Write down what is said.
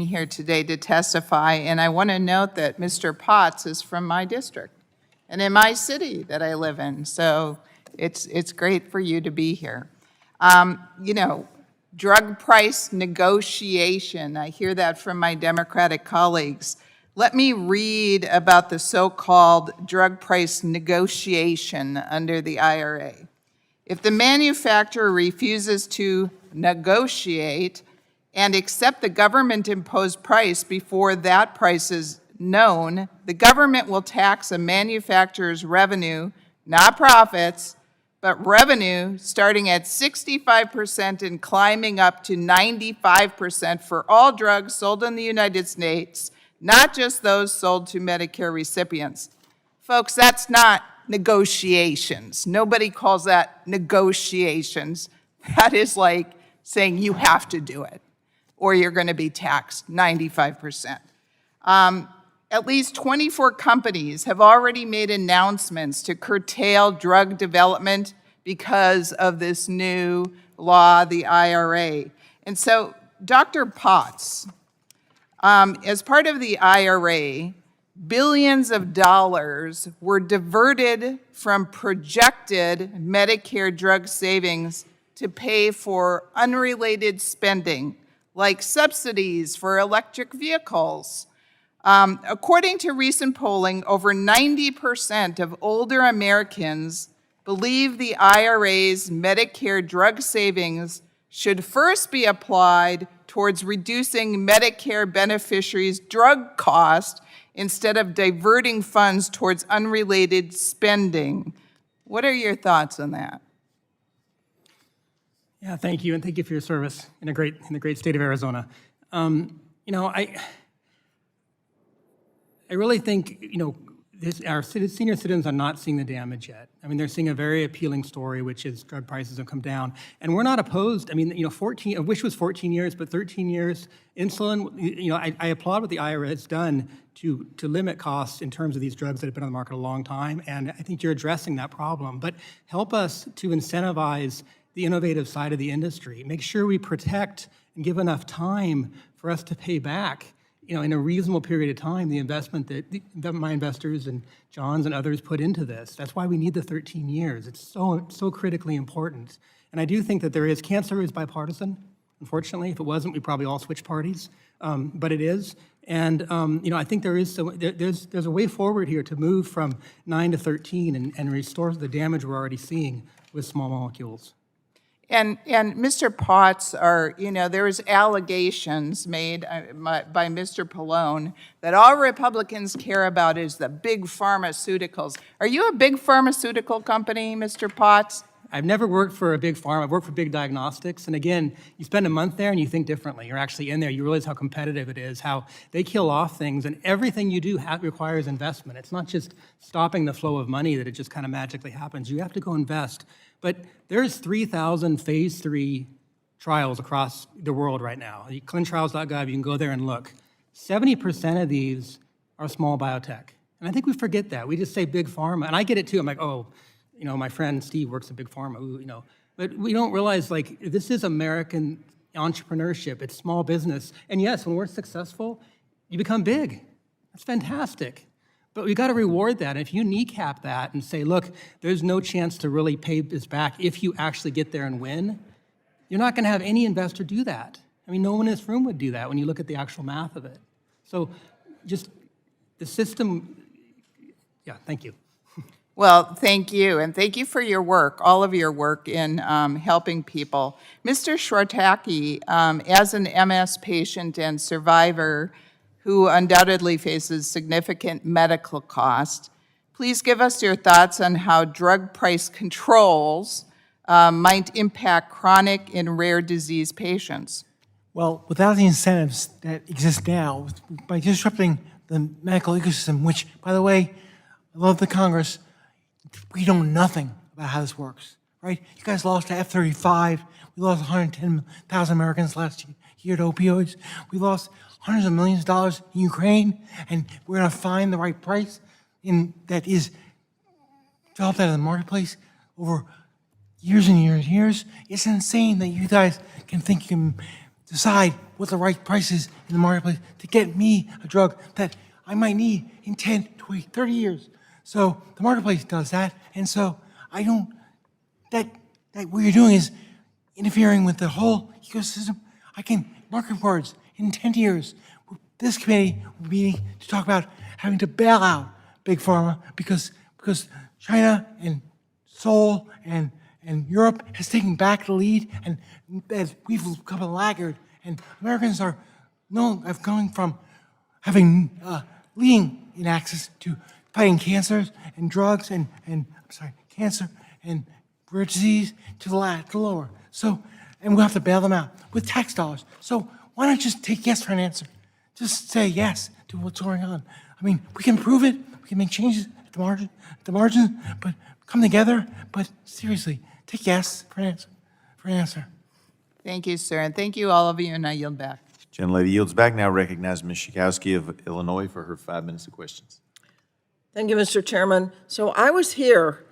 here today to testify, and I want to note that Mr. Potts is from my district and in my city that I live in, so it's great for you to be here. You know, drug price negotiation, I hear that from my Democratic colleagues. Let me read about the so-called drug price negotiation under the IRA. If the manufacturer refuses to negotiate and accept the government-imposed price before that price is known, the government will tax a manufacturer's revenue, not profits, but revenue starting at 65% and climbing up to 95% for all drugs sold in the United States, not just those sold to Medicare recipients. Folks, that's not negotiations. Nobody calls that negotiations. That is like saying you have to do it, or you're going to be taxed 95%. At least 24 companies have already made announcements to curtail drug development because of this new law, the IRA. And so, Dr. Potts, as part of the IRA, billions of dollars were diverted from projected Medicare drug savings to pay for unrelated spending, like subsidies for electric vehicles. According to recent polling, over 90% of older Americans believe the IRA's Medicare drug savings should first be applied towards reducing Medicare beneficiaries' drug costs instead of diverting funds towards unrelated spending. What are your thoughts on that? Yeah, thank you, and thank you for your service in the great state of Arizona. You know, I really think, you know, our senior citizens are not seeing the damage yet. I mean, they're seeing a very appealing story, which is drug prices have come down. And we're not opposed. I mean, you know, I wish it was 14 years, but 13 years. Insulin, you know, I applaud what the IRA has done to limit costs in terms of these drugs that have been on the market a long time. And I think you're addressing that problem. But help us to incentivize the innovative side of the industry. Make sure we protect and give enough time for us to pay back, you know, in a reasonable period of time, the investment that my investors and John's and others put into this. That's why we need the 13 years. It's so critically important. And I do think that cancer is bipartisan, unfortunately. If it wasn't, we'd probably all switch parties, but it is. And, you know, I think there's a way forward here to move from 9 to 13 and restore the damage we're already seeing with small molecules. And Mr. Potts, there was allegations made by Mr. Pallone that all Republicans care about is the big pharmaceuticals. Are you a big pharmaceutical company, Mr. Potts? I've never worked for a big pharma. I've worked for big diagnostics. And again, you spend a month there and you think differently. You're actually in there. You realize how competitive it is, how they kill off things. And everything you do requires investment. It's not just stopping the flow of money that it just kind of magically happens. You have to go invest. But there's 3,000 phase 3 trials across the world right now. ClinicalTrials.gov, you can go there and look. 70% of these are small biotech. And I think we forget that. We just say big pharma. And I get it too. I'm like, oh, you know, my friend Steve works at big pharma, you know. But we don't realize, like, this is American entrepreneurship. It's small business. And yes, when we're successful, you become big. That's fantastic. But we got to reward that. And if you kneecap that and say, look, there's no chance to really pay this back if you actually get there and win, you're not going to have any investor do that. I mean, no one in this room would do that when you look at the actual math of it. So just the system, yeah, thank you. Well, thank you, and thank you for your work, all of your work in helping people. Mr. Shortacki, as an MS patient and survivor who undoubtedly faces significant medical costs, please give us your thoughts on how drug price controls might impact chronic and rare disease patients. Well, without the incentives that exist now, by disrupting the medical ecosystem, which, by the way, I love the Congress, we know nothing about how this works, right? You guys lost to F-35. We lost 110,000 Americans last year to opioids. We lost hundreds of millions of dollars in Ukraine, and we're going to find the right price that is developed out of the marketplace over years and years and years. It's insane that you guys can think you can decide what the right price is in the marketplace to get me a drug that I might need in 10, 20, 30 years. So the marketplace does that, and so I don't, that what you're doing is interfering with the whole ecosystem. I can mark your words, in 10 years, this committee will be meeting to talk about having to bail out Big Pharma because China and Seoul and Europe has taken back the lead, and as we've become a laggard, and Americans have gone from having leading in access to fighting cancers and drugs and cancer and rare disease to the lower. So, and we'll have to bail them out with tax dollars. So why not just take yes for an answer? Just say yes to what's going on. I mean, we can prove it. We can make changes at the margin, but come together. But seriously, take yes for an answer. Thank you, sir, and thank you, all of you, and I yield back. Gentlelady yields back. Now recognize Ms. Schakowsky of Illinois for her 5 minutes of questions. Thank you, Mr. Chairman. So I was here